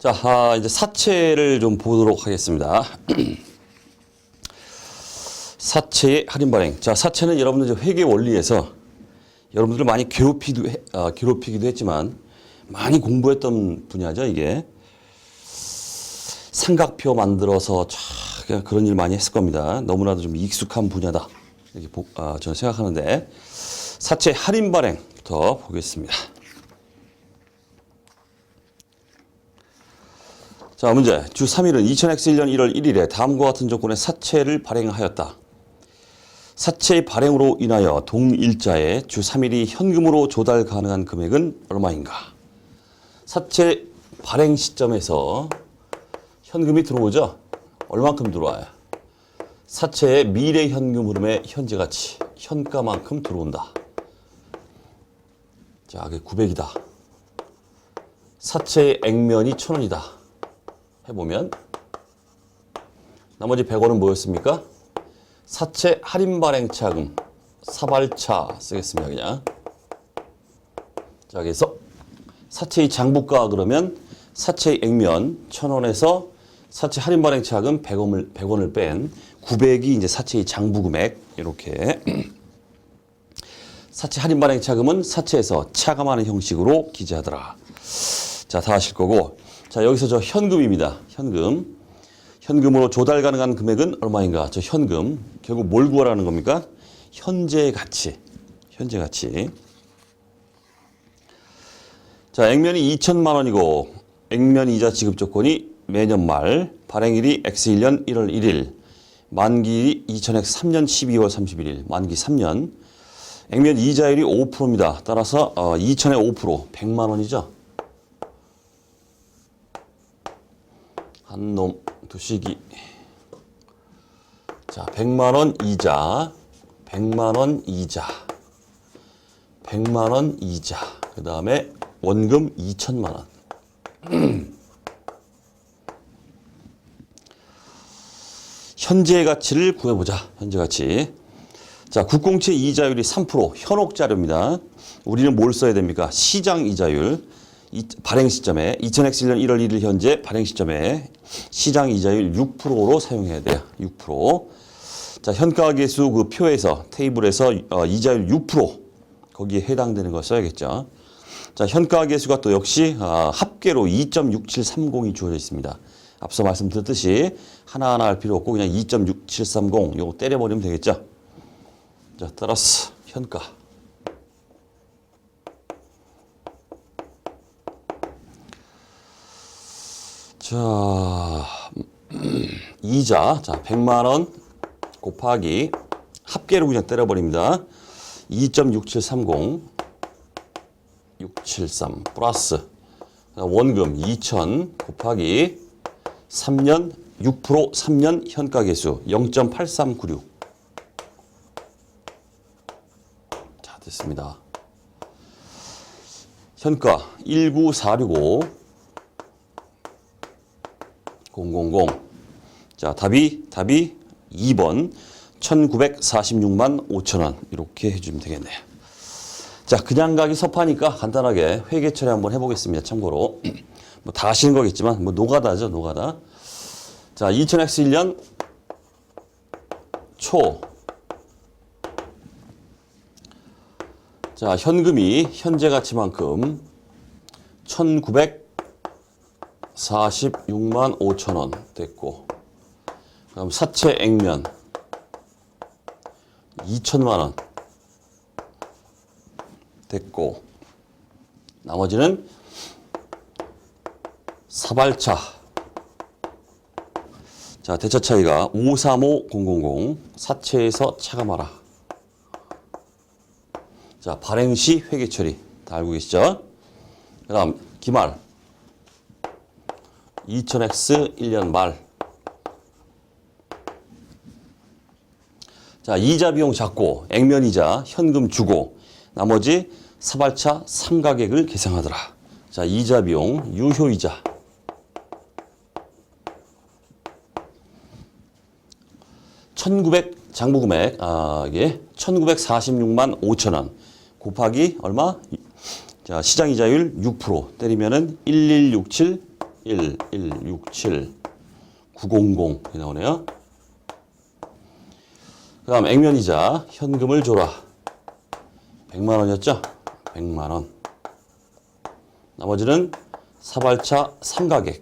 자, 이제 사채를 좀 보도록 하겠습니다. 사채의 할인 발행. 자, 사채는 여러분들 이제 회계 원리에서 여러분들을 많이 괴롭히기도 했지만 많이 공부했던 분야죠, 이게. 삼각표 만들어서 그런 일 많이 했을 겁니다. 너무나도 좀 익숙한 분야다. 이렇게 저는 생각하는데 사채 할인 발행부터 보겠습니다. 자, 문제. 주 3일은 2000X1년 1월 1일에 다음과 같은 조건의 사채를 발행하였다. 사채의 발행으로 인하여 동일자에 주 3일이 현금으로 조달 가능한 금액은 얼마인가? 사채 발행 시점에서 현금이 들어오죠? 얼만큼 들어와요? 사채의 미래 현금 흐름의 현재 가치, 현가만큼 들어온다. 자, 그게 900이다. 사채의 액면이 1000원이다. 해보면 나머지 100원은 뭐였습니까? 사채 할인 발행 차금, 사발차 쓰겠습니다, 그냥. 자, 그래서 사채의 장부가 그러면 사채의 액면 1000원에서 사채 할인 발행 차금 100원을 뺀 900이 이제 사채의 장부 금액, 이렇게. 사채 할인 발행 차금은 사채에서 차감하는 형식으로 기재하더라. 자, 다 하실 거고. 자, 여기서 저 현금입니다. 현금. 현금으로 조달 가능한 금액은 얼마인가? 저 현금. 결국 뭘 구하라는 겁니까? 현재 가치. 현재 가치. 자, 액면이 2천만 원이고 액면 이자 지급 조건이 매년 말, 발행일이 X1년 1월 1일, 만기일이 2000X 3년 12월 31일, 만기 3년. 액면 이자율이 5%입니다. 따라서 2천에 5%, 100만 원이죠. 한 놈, 두시기. 자, 100만 원 이자, 100만 원 이자, 100만 원 이자. 그 다음에 원금 2천만 원. 현재 가치를 구해보자. 현재 가치. 자, 국공채 이자율이 3%, 현혹 자료입니다. 우리는 뭘 써야 됩니까? 시장 이자율. 발행 시점에 2000X1년 1월 1일 현재 발행 시점에 시장 이자율 6%로 사용해야 돼요. 6%. 자, 현가 계수 그 표에서 테이블에서 이자율 6% 거기에 해당되는 걸 써야겠죠. 자, 현가 계수가 또 역시 합계로 2.6730이 주어져 있습니다. 앞서 말씀드렸듯이 하나하나 할 필요 없고 그냥 2.6730 요거 때려버리면 되겠죠. 자, 따라서 현가. 자, 이자. 자, 100만 원 곱하기 합계로 그냥 때려버립니다. 2.6730 673 플러스 원금 2천 곱하기 3년 6% 3년 현가 계수 0.8396. 자, 됐습니다. 현가 19465 000. 자, 답이 2번 1946만 5천 원 이렇게 해주면 되겠네요. 자, 그냥 가기 섭하니까 간단하게 회계 처리 한번 해보겠습니다. 참고로 뭐 다 하시는 거겠지만 뭐 노가다죠, 노가다. 자, 2000X1년 초. 자, 현금이 현재 가치만큼 1946만 5천 원 됐고, 그다음 사채 액면 2천만 원 됐고, 나머지는 사발차. 자, 대차 차이가 535000 사채에서 차감하라. 자, 발행 시 회계 처리 다 알고 계시죠? 그 다음 기말 2000X 1년 말. 자, 이자 비용 잡고 액면 이자 현금 주고 나머지 사발차 상가액을 계상하더라. 자, 이자 비용 유효이자. 장부 금액, 이게 1946만 5천 원 곱하기 얼마? 자, 시장 이자율 6% 때리면은 1167 1167 900 이 나오네요. 그 다음 액면이자 현금을 줘라. 100만 원이었죠? 100만 원. 나머지는 사발차 상가액.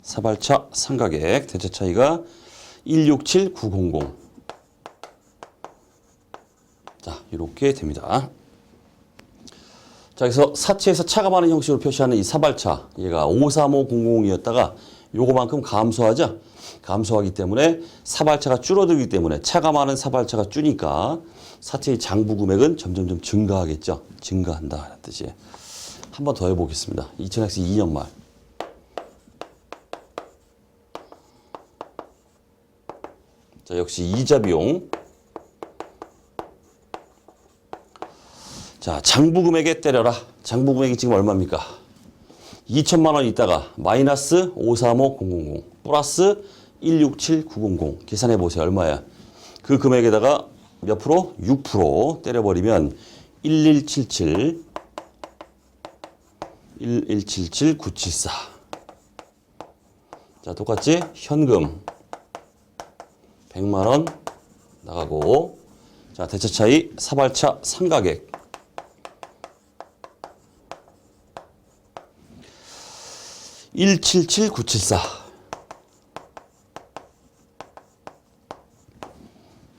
사발차 상가액 대체 차이가 167900. 자, 이렇게 됩니다. 자, 그래서 사체에서 차가 많은 형식으로 표시하는 이 사발차, 얘가 53500이었다가 요거만큼 감소하죠? 감소하기 때문에 사발차가 줄어들기 때문에 차가 많은 사발차가 줄니까 사체의 장부 금액은 점점점 증가하겠죠? 증가한다 라는 뜻이에요. 한 번 더 해보겠습니다. 2000X 2년 말. 자, 역시 이자 비용. 자, 장부 금액에 때려라. 장부 금액이 지금 얼마입니까? 2천만 원 있다가 마이너스 535000 플러스 167900 계산해 보세요. 얼마야? 그 금액에다가 몇 프로? 6% 때려버리면 1177 974. 자, 똑같이 현금 100만 원 나가고, 자, 대체 차이 사발차 상가액 177974.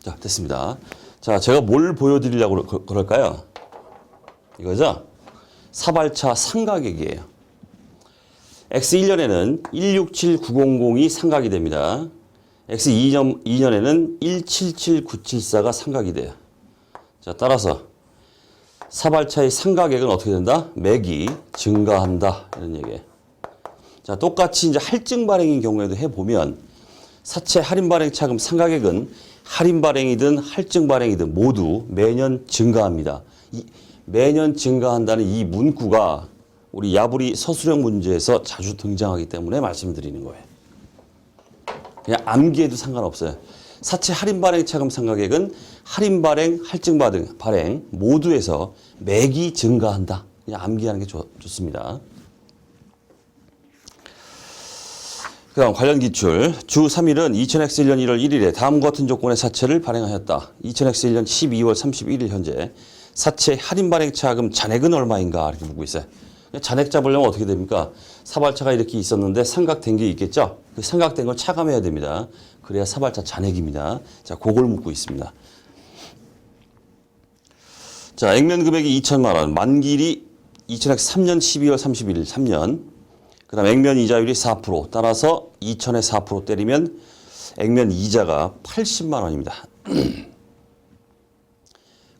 자, 됐습니다. 자, 제가 뭘 보여드리려고 그럴까요? 이거죠? 사발차 상가액이에요. X1년에는 167900이 상각이 됩니다. X2년에는 177974가 상각이 돼요. 자, 따라서 사발차의 상가액은 어떻게 된다? 맥이 증가한다. 이런 얘기예요. 자, 똑같이 이제 할증 발행인 경우에도 해보면 사채 할인 발행 차금 상가액은 할인 발행이든 할증 발행이든 모두 매년 증가합니다. 매년 증가한다는 이 문구가 우리 야부리 서술형 문제에서 자주 등장하기 때문에 말씀드리는 거예요. 그냥 암기해도 상관없어요. 사채 할인 발행 차금 상가액은 할인 발행, 할증 발행 모두에서 매기 증가한다. 그냥 암기하는 게 좋습니다. 그 다음 관련 기출. 주 3일은 2000X 1년 1월 1일에 다음과 같은 조건의 사채를 발행하였다. 2000X 1년 12월 31일 현재 사채 할인 발행 차금 잔액은 얼마인가 이렇게 묻고 있어요. 잔액 잡으려면 어떻게 됩니까? 사발차가 이렇게 있었는데 삼각된 게 있겠죠? 그 삼각된 걸 차감해야 됩니다. 그래야 사발차 잔액입니다. 자, 그걸 묻고 있습니다. 자, 액면 금액이 2천만 원, 만기일이 2000X 3년 12월 31일 3년. 그 다음 액면 이자율이 4%. 따라서 2천에 4% 때리면 액면 이자가 80만 원입니다. 그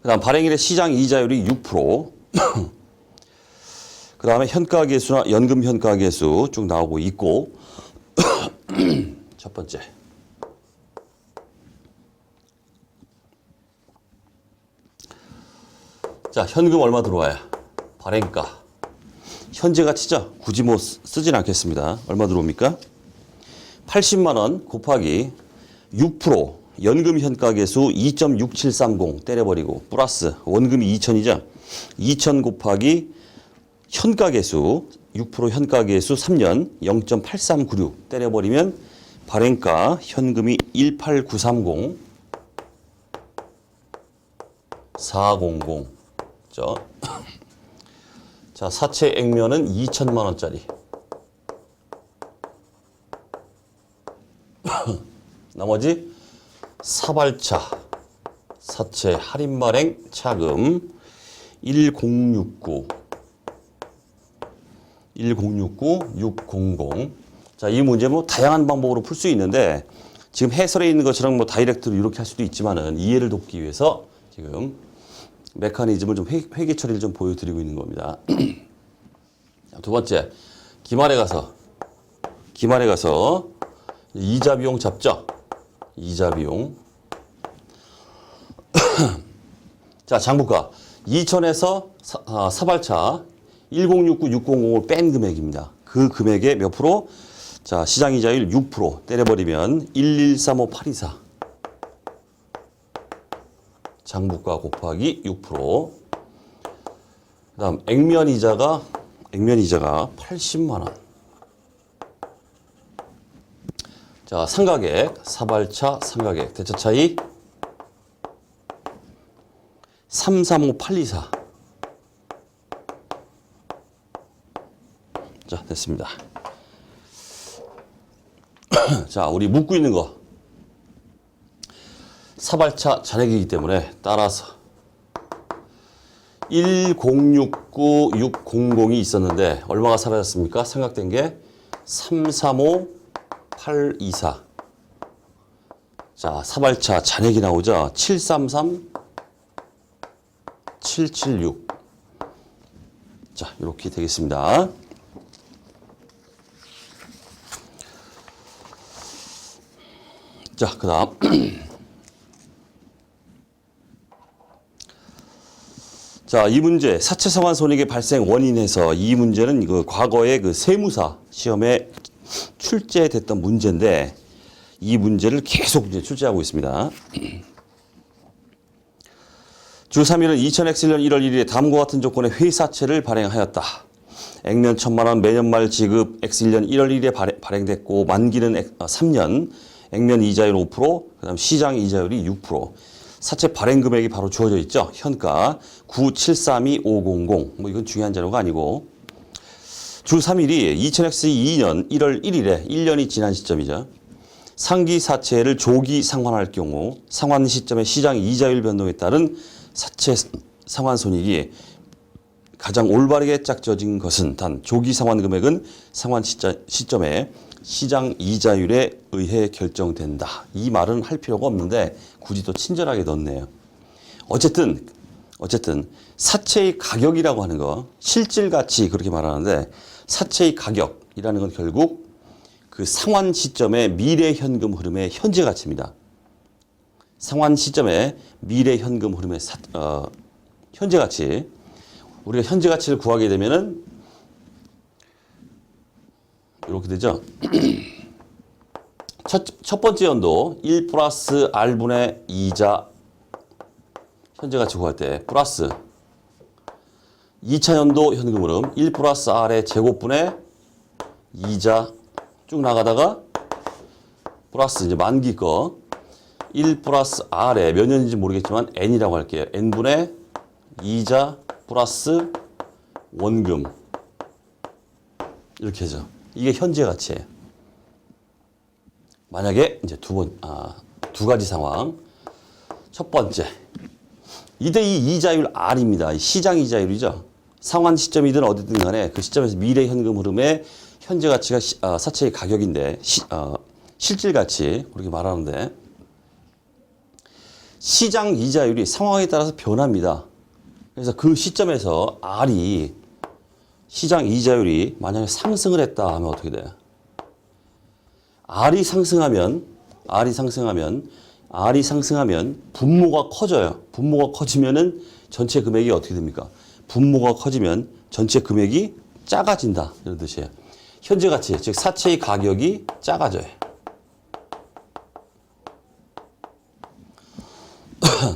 다음 발행일의 시장 이자율이 6%. 그 다음에 현가계수나 연금 현가계수 쭉 나오고 있고 첫 번째. 자, 현금 얼마 들어와야? 발행가. 현재 가치죠? 굳이 뭐 쓰진 않겠습니다. 얼마 들어옵니까? 80만 원 곱하기 6% 연금 현가계수 2.6730 때려버리고 플러스 원금이 2천이죠? 2천 곱하기 현가계수 6% 현가계수 3년 0.8396 때려버리면 발행가 현금이 18930 400. 자, 사채 액면은 2천만 원짜리. 나머지 사발차 사채 할인 발행 차금 1069 600. 자, 이 문제 뭐 다양한 방법으로 풀 수 있는데 지금 해설에 있는 것처럼 뭐 다이렉트로 이렇게 할 수도 있지만은 이해를 돕기 위해서 지금 메커니즘을 좀 회계 처리를 좀 보여드리고 있는 겁니다. 두 번째, 기말에 가서 이자 비용 잡죠. 이자 비용. 자, 장부가 2천에서 사발차 1069, 600을 뺀 금액입니다. 그 금액의 몇 프로? 자, 시장이자율 6% 때려버리면 1135824. 장부가 곱하기 6%. 그 다음 액면이자가 액면 이자가 80만 원. 자, 상가액, 사발차 상가액, 대차 차이 335824. 자, 됐습니다. 자, 우리 묻고 있는 거. 사발차 잔액이기 때문에 따라서 1069600이 있었는데 얼마가 사라졌습니까? 생각된 게 335824. 자, 사발차 잔액이 나오죠. 733776. 자, 이렇게 되겠습니다. 자, 그 다음. 자, 이 문제, 사채 상환 손익의 발생 원인에서 이 문제는 그 과거에 그 세무사 시험에 출제됐던 문제인데 이 문제를 계속 이제 출제하고 있습니다. 주 3일은 2000X년 1월 1일에 다음과 같은 조건의 회사채를 발행하였다. 액면 1000만 원 매년 말 지급 X1년 1월 1일에 발행됐고 만기는 3년, 액면 이자율 5%, 그다음 시장 이자율이 6%. 사채 발행 금액이 바로 주어져 있죠. 현가 9732500. 뭐 이건 중요한 자료가 아니고 주 3일이 2000X2년 1월 1일에 1년이 지난 시점이죠. 상기 사채를 조기 상환할 경우 상환 시점의 시장 이자율 변동에 따른 사채 상환 손익이 가장 올바르게 짝져진 것은 단 조기 상환 금액은 상환 시점에 시장 이자율에 의해 결정된다. 이 말은 할 필요가 없는데 굳이 또 친절하게 넣었네요. 어쨌든 사채의 가격이라고 하는 거 실질가치 그렇게 말하는데 사채의 가격이라는 건 결국 그 상환 시점의 미래 현금 흐름의 현재 가치입니다. 상환 시점의 미래 현금 흐름의 현재 가치. 우리가 현재 가치를 구하게 되면은 이렇게 되죠. 첫 번째 연도 1 플러스 R분의 이자 현재 가치 구할 때 플러스 2차 연도 현금 흐름 1 플러스 R의 제곱분의 이자 쭉 나가다가 플러스 이제 만기 거 1 플러스 R의 몇 년인지 모르겠지만 N이라고 할게요. N분의 이자 플러스 원금 이렇게 하죠. 이게 현재 가치예요. 만약에 이제 두 가지 상황. 첫 번째. 이때 이 이자율 R입니다. 시장 이자율이죠. 상환 시점이든 어디든 간에 그 시점에서 미래 현금 흐름의 현재 가치가 사채의 가격인데 실질 가치 그렇게 말하는데 시장 이자율이 상황에 따라서 변합니다. 그래서 그 시점에서 R이 시장 이자율이 만약에 상승을 했다 하면 어떻게 돼요? R이 상승하면 분모가 커져요. 분모가 커지면은 전체 금액이 어떻게 됩니까? 분모가 커지면 전체 금액이 작아진다. 이런 뜻이에요. 현재 가치, 즉 사채의 가격이 작아져요.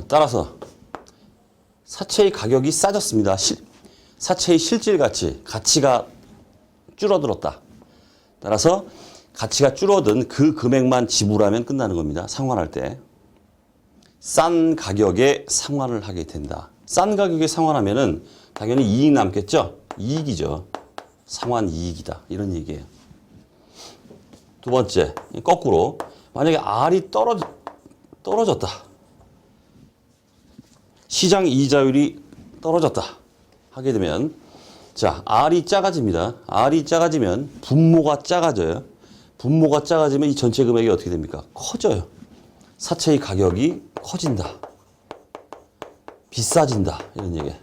따라서 사채의 가격이 싸졌습니다. 사채의 실질 가치가 줄어들었다. 따라서 가치가 줄어든 그 금액만 지불하면 끝나는 겁니다. 상환할 때. 싼 가격에 상환을 하게 된다. 싼 가격에 상환하면은 당연히 이익 남겠죠? 이익이죠. 상환 이익이다. 이런 얘기예요. 두 번째, 거꾸로 만약에 R이 떨어졌다. 시장 이자율이 떨어졌다. 하게 되면 자, R이 작아집니다. R이 작아지면 분모가 작아져요. 분모가 작아지면 이 전체 금액이 어떻게 됩니까? 커져요. 사채의 가격이 커진다. 비싸진다. 이런 얘기예요.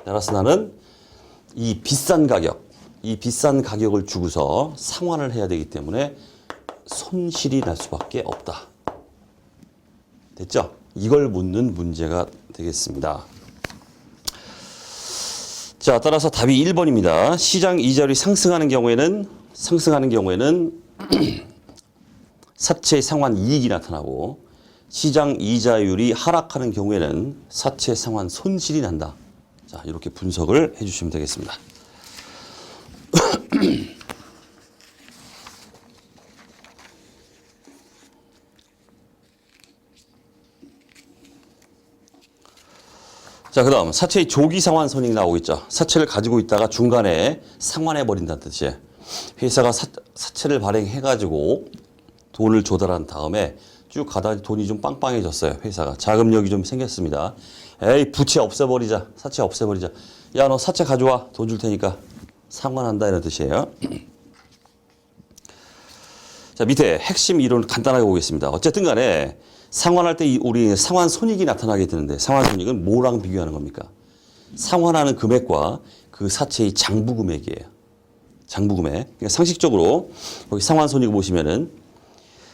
따라서 나는 이 비싼 가격을 주고서 상환을 해야 되기 때문에 손실이 날 수밖에 없다. 됐죠? 이걸 묻는 문제가 되겠습니다. 자, 따라서 답이 1번입니다. 시장 이자율이 상승하는 경우에는 사채 상환 이익이 나타나고 시장 이자율이 하락하는 경우에는 사채 상환 손실이 난다. 자, 이렇게 분석을 해주시면 되겠습니다. 자, 그 다음 사채의 조기 상환 손익이 나오고 있죠. 사채를 가지고 있다가 중간에 상환해 버린다는 뜻이에요. 회사가 사채를 발행해가지고 돈을 조달한 다음에 쭉 가다 돈이 좀 빵빵해졌어요. 회사가 자금력이 좀 생겼습니다. 에이, 부채 없애버리자. 사채 없애버리자. 야, 너 사채 가져와. 돈 줄 테니까 상환한다 이런 뜻이에요. 자, 밑에 핵심 이론 간단하게 보겠습니다. 어쨌든 간에 상환할 때 우리 상환 손익이 나타나게 되는데 상환 손익은 뭐랑 비교하는 겁니까? 상환하는 금액과 그 사채의 장부 금액이에요. 장부 금액. 그러니까 상식적으로 여기 상환 손익 보시면은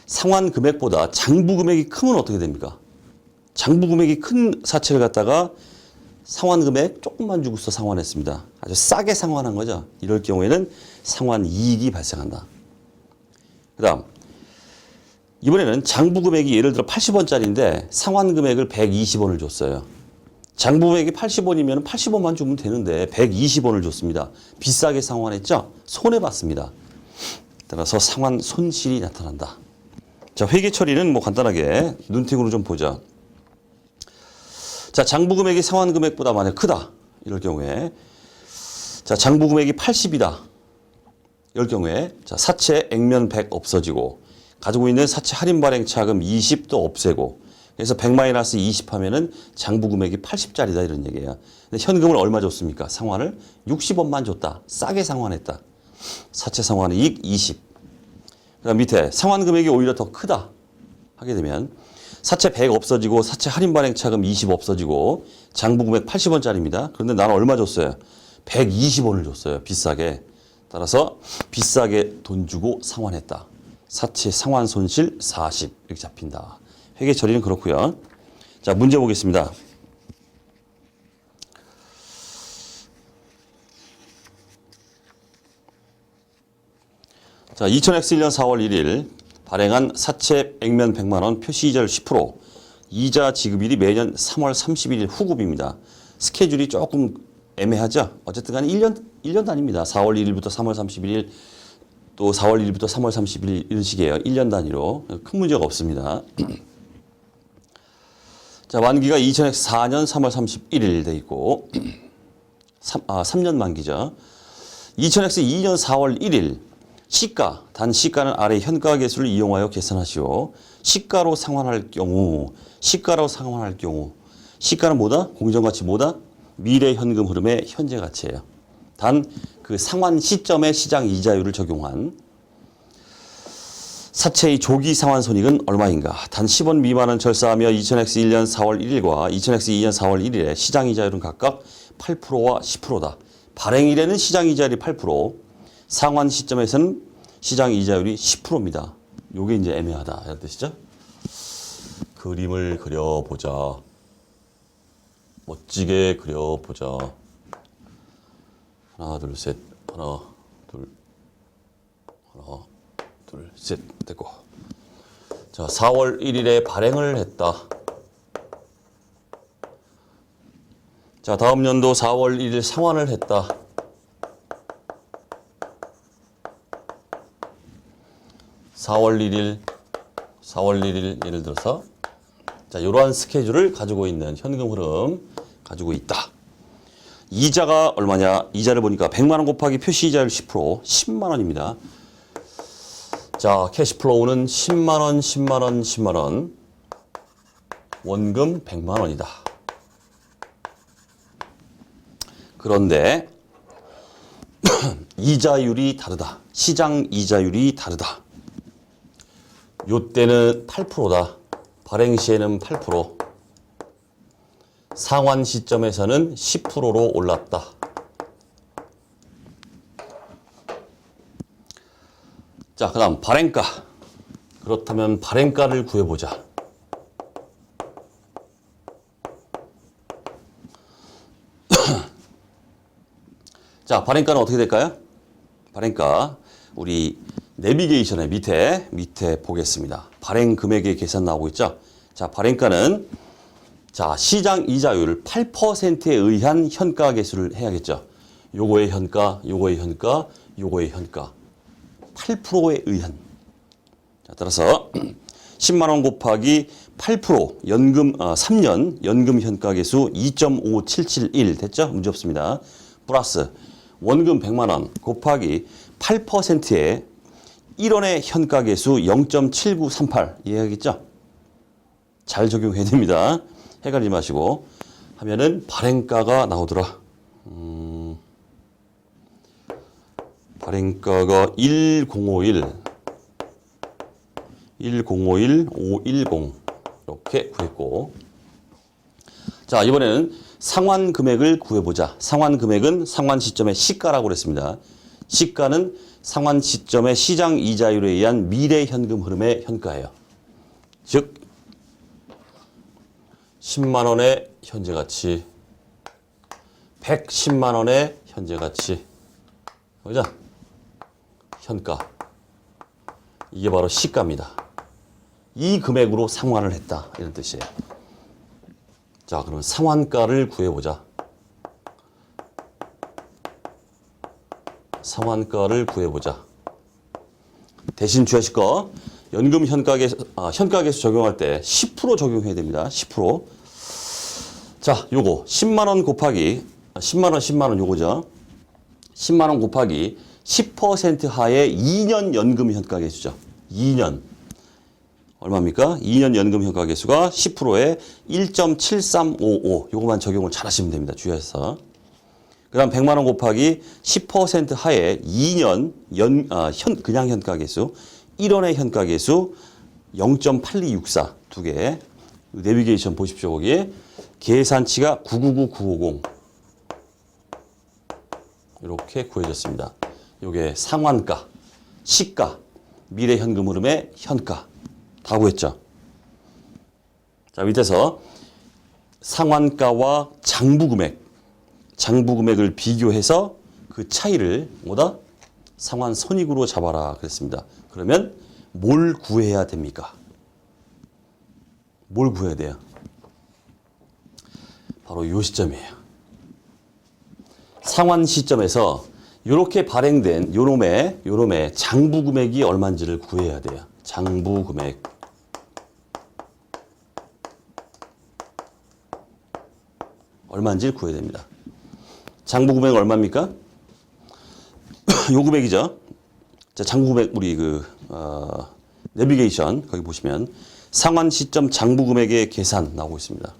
상환 금액보다 장부 금액이 크면 어떻게 됩니까? 장부 금액이 큰 사채를 갖다가 상환 금액 조금만 주고서 상환했습니다. 아주 싸게 상환한 거죠. 이럴 경우에는 상환 이익이 발생한다. 그 다음 이번에는 장부 금액이 예를 들어 80원짜리인데 상환 금액을 120원을 줬어요. 장부 금액이 80원이면 80원만 주면 되는데 120원을 줬습니다. 비싸게 상환했죠? 손해봤습니다. 따라서 상환 손실이 나타난다. 자, 회계 처리는 뭐 간단하게 눈팅으로 좀 보자. 자, 장부 금액이 상환 금액보다 만약 크다. 이럴 경우에 자, 장부 금액이 80이다. 이럴 경우에 자, 사채 액면 100 없어지고 가지고 있는 사채 할인 발행 차금 20도 없애고 그래서 100 마이너스 20 하면은 장부 금액이 80짜리다 이런 얘기예요. 근데 현금을 얼마 줬습니까? 상환을 60원만 줬다. 싸게 상환했다. 사채 상환 이익 20. 그다음 밑에 상환 금액이 오히려 더 크다 하게 되면 사채 100 없어지고 사채 할인 발행 차금 20 없어지고 장부 금액 80원짜리입니다. 그런데 나는 얼마 줬어요? 120원을 줬어요. 비싸게. 따라서 비싸게 돈 주고 상환했다. 사채 상환 손실 40 이렇게 잡힌다. 회계 처리는 그렇고요. 자, 문제 보겠습니다. 자, 2000X1년 4월 1일 발행한 사채 액면 100만 원 표시이자율 10% 이자 지급일이 매년 3월 31일 후급입니다. 스케줄이 조금 애매하죠? 어쨌든 간에 1년 단위입니다. 4월 1일부터 3월 31일 또 4월 1일부터 3월 31일 이런 식이에요. 1년 단위로. 큰 문제가 없습니다. 자, 만기가 2004년 3월 31일 돼 있고 3년 만기죠. 2000X 2년 4월 1일 시가, 단 시가는 아래 현가 계수를 이용하여 계산하시오. 시가로 상환할 경우 시가는 뭐다? 공정가치 뭐다? 미래 현금 흐름의 현재 가치예요. 단 그 상환 시점의 시장 이자율을 적용한 사채의 조기 상환 손익은 얼마인가? 단 10원 미만은 절사하며 2000X 1년 4월 1일과 2000X 2년 4월 1일에 시장 이자율은 각각 8%와 10%다. 발행일에는 시장 이자율이 8%, 상환 시점에서는 시장 이자율이 10%입니다. 요게 이제 애매하다. 이런 뜻이죠? 그림을 그려보자. 멋지게 그려보자. 하나, 둘, 셋. 하나, 둘, 셋. 됐고. 자, 4월 1일에 발행을 했다. 자, 다음 연도 4월 1일 상환을 했다. (4월 1일) 예를 들어서 자, 이러한 스케줄을 가지고 있는 현금 흐름 가지고 있다. 이자가 얼마냐? 이자를 보니까 100만 원 곱하기 표시 이자율 10% 10만 원입니다. 자, 캐시플로우는 10만 원, 10만 원, 10만 원. 원금 100만 원이다. 그런데 이자율이 다르다. 시장 이자율이 다르다. 요때는 8%다. 발행 시에는 8%. 상환 시점에서는 10%로 올랐다. 자, 그 다음 발행가. 그렇다면 발행가를 구해보자. 자, 발행가는 어떻게 될까요? 발행가. 우리 내비게이션의 밑에 보겠습니다. 발행 금액의 계산 나오고 있죠? 자, 발행가는 자, 시장 이자율 8%에 의한 현가 계수를 해야겠죠. 요거의 현가, 요거의 현가, 요거의 현가. 8%에 의한. 자, 따라서 10만 원 곱하기 8% 연금 3년 연금 현가 계수 2.5771 됐죠? 문제 없습니다. 플러스 원금 100만 원 곱하기 8%의 1원의 현가 계수 0.7938 이해하겠죠? 잘 적용해야 됩니다. 헷갈리지 마시고 하면은 발행가가 나오더라. 발행가가 1051-510 이렇게 구했고, 자 이번에는 상환 금액을 구해보자. 상환 금액은 상환 시점의 시가라고 그랬습니다. 시가는 상환 시점의 시장 이자율에 의한 미래 현금 흐름의 현가예요. 즉 10만 원의 현재 가치, 110만 원의 현재 가치, 그죠? 현가. 이게 바로 시가입니다. 이 금액으로 상환을 했다 이런 뜻이에요. 자, 그럼 상환가를 구해보자. 상환가를 구해보자. 대신 주하실 거 연금 현가계수, 현가계수 적용할 때 10% 적용해야 됩니다. 10%. 자, 요거 10만 원 곱하기 10만 원 요거죠. 10만 원 곱하기 10% 하의 2년 연금 현가계수죠. 2년. 얼마입니까? 2년 연금 현가계수가 10%에 1.7355. 요거만 적용을 잘 하시면 됩니다. 주의해서. 그 다음 100만 원 곱하기 10% 하에 2년 그냥 현가계수 1원의 현가계수 0.8264 두 개. 내비게이션 보십시오. 거기에 계산치가 999950 이렇게 구해졌습니다. 요게 상환가, 시가, 미래 현금 흐름의 현가 다 구했죠. 자, 밑에서 상환가와 장부금액을 비교해서 그 차이를 뭐다? 상환 손익으로 잡아라 그랬습니다. 그러면 뭘 구해야 됩니까? 뭘 구해야 돼요? 바로 이 시점이에요. 상환 시점에서 이렇게 발행된 요놈의 장부 금액이 얼마인지를 구해야 돼요. 장부 금액. 얼마인지를 구해야 됩니다. 장부 금액 얼마입니까? 요 금액이죠. 자, 장부 금액 우리 내비게이션 거기 보시면 상환 시점 장부 금액의 계산 나오고 있습니다.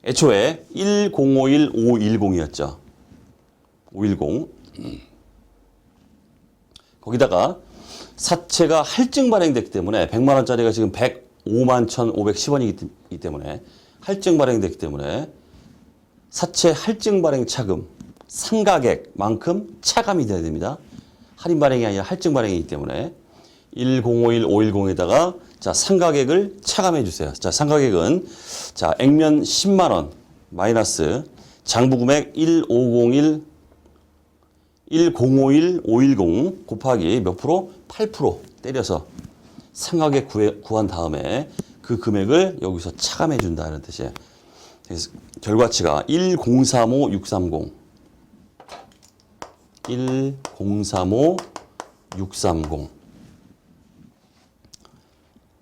애초에 1051510이었죠. 510. 거기다가 사채가 할증 발행됐기 때문에 100만 원짜리가 지금 105만 1,510원이기 때문에 할증 발행됐기 때문에 사채 할증 발행 차금 상가액만큼 차감이 돼야 됩니다. 할인 발행이 아니라 할증 발행이기 때문에 1051510에다가 자, 상가액을 차감해 주세요. 자, 상가액은 자, 액면 10만 원 마이너스 장부 금액 1051510 곱하기 몇 프로? 8% 때려서 상가액 구한 다음에 그 금액을 여기서 차감해 준다는 뜻이에요. 그래서 결과치가 1035630 1035630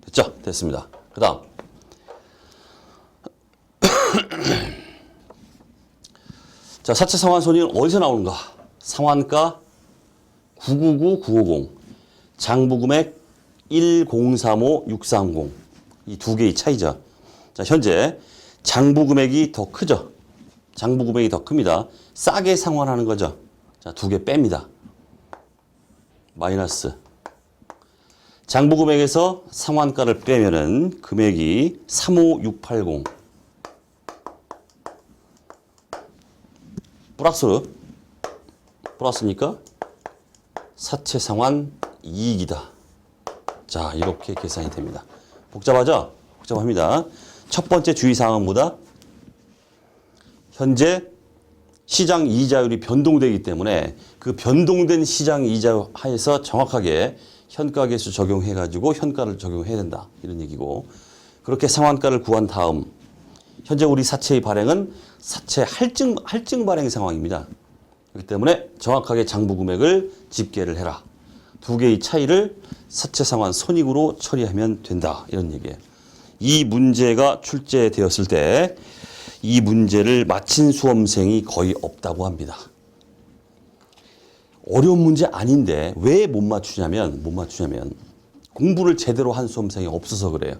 됐죠? 됐습니다. 그 다음 자, 사채 상환 손익은 어디서 나오는가? 상환가 999950 장부 금액 1035630 이 두 개의 차이죠. 자, 현재 장부 금액이 더 크죠. 장부 금액이 더 큽니다. 싸게 상환하는 거죠. 자, 두 개 뺍니다. 마이너스. 장부 금액에서 상환가를 빼면은 금액이 35680. 플러스니까 사채 상환 이익이다. 자, 이렇게 계산이 됩니다. 복잡하죠? 복잡합니다. 첫 번째 주의사항은 뭐다? 현재 시장 이자율이 변동되기 때문에 그 변동된 시장 이자율 하에서 정확하게 현가계수 적용해가지고 현가를 적용해야 된다. 이런 얘기고, 그렇게 상환가를 구한 다음 현재 우리 사채의 발행은 사채 할증 발행 상황입니다. 그렇기 때문에 정확하게 장부 금액을 집계를 해라. 두 개의 차이를 사채상환 손익으로 처리하면 된다. 이런 얘기예요. 이 문제가 출제되었을 때 이 문제를 맞힌 수험생이 거의 없다고 합니다. 어려운 문제 아닌데 왜 못 맞추냐면 공부를 제대로 한 수험생이 없어서 그래요.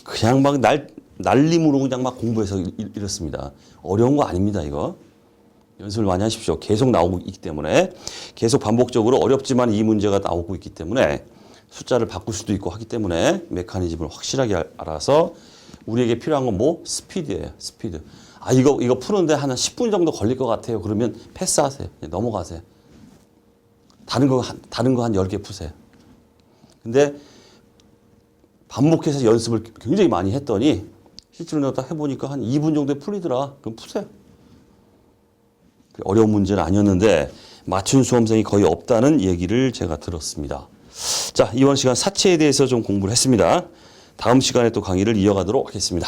그냥 막 날림으로 그냥 막 공부해서 이렇습니다. 어려운 거 아닙니다, 이거. 연습을 많이 하십시오. 계속 나오고 있기 때문에 계속 반복적으로 어렵지만 이 문제가 나오고 있기 때문에 숫자를 바꿀 수도 있고 하기 때문에 메커니즘을 확실하게 알아서 우리에게 필요한 건 뭐? 스피드예요. 스피드. 아, 이거 푸는데 한 10분 정도 걸릴 것 같아요. 그러면 패스하세요. 넘어가세요. 다른 거 한 10개 푸세요. 근데 반복해서 연습을 굉장히 많이 했더니 실제로 내가 딱 해보니까 한 2분 정도에 풀리더라. 그럼 푸세요. 어려운 문제는 아니었는데 맞춘 수험생이 거의 없다는 얘기를 제가 들었습니다. 자, 이번 시간 사채에 대해서 좀 공부를 했습니다. 다음 시간에 또 강의를 이어가도록 하겠습니다.